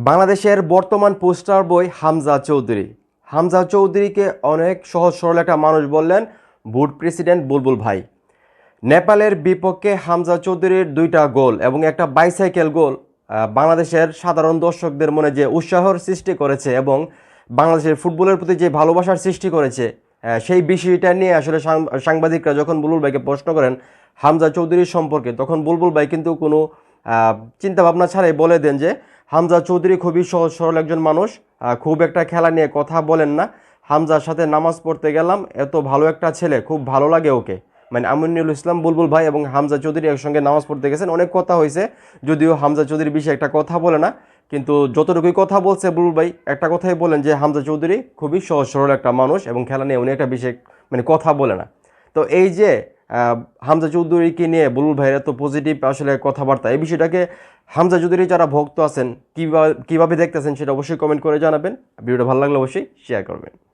বাংলাদেশের বর্তমান পোস্টার বয় হামজা চৌধুরী। হামজা চৌধুরীকে অনেক সহজ সরল একটা মানুষ বললেন বুট প্রেসিডেন্ট বুলবুল ভাই। নেপালের বিপক্ষে হামজা চৌধুরীর 2টা গোল এবং একটা বাইসাইকেল গোল বাংলাদেশের সাধারণ দর্শকদের মনে যে উৎসাহর সৃষ্টি করেছে এবং বাংলাদেশের ফুটবলের প্রতি যে ভালোবাসার সৃষ্টি করেছে, সেই বিষয়টা নিয়ে আসলে সাংবাদিকরা যখন বুলবুল ভাইকে প্রশ্ন করেন হামজা চৌধুরীর সম্পর্কে, তখন বুলবুল ভাই কিন্তু কোনো চিন্তাভাবনা ছাড়াই বলে দেন যে হামজা চৌধুরী খুবই সহজ সরল একজন মানুষ, খুব একটা খেলা নিয়ে কথা বলেন না। হামজার সাথে নামাজ পড়তে গেলাম, এত ভালো একটা ছেলে, খুব ভালো লাগে ওকে। মানে আমিনুল ইসলাম বুলবুল ভাই এবং হামজা চৌধুরী একসঙ্গে নামাজ পড়তে গেছেন, অনেক কথা হয়েছে, যদিও হামজা চৌধুরী বিষয়ে একটা কথা বলে না, কিন্তু যতটুকুই কথা বলছে বুলবুল ভাই একটা কথাই বলেন যে হামজা চৌধুরী খুবই সহজ সরল একটা মানুষ এবং খেলা নিয়ে উনি একটা বিষয় মানে কথা বলে না। তো এই যে হামজা চৌধুরীকে নিয়ে বুলবুল ভাইয়ের এত পজিটিভ আসলে কথাবার্তা, এই বিষয়টাকে হামজা চৌধুরী যারা ভক্ত আছেন কীভাবে দেখতেছেন সেটা অবশ্যই কমেন্ট করে জানাবেন। ভিডিওটা ভালো লাগলে অবশ্যই শেয়ার করবেন।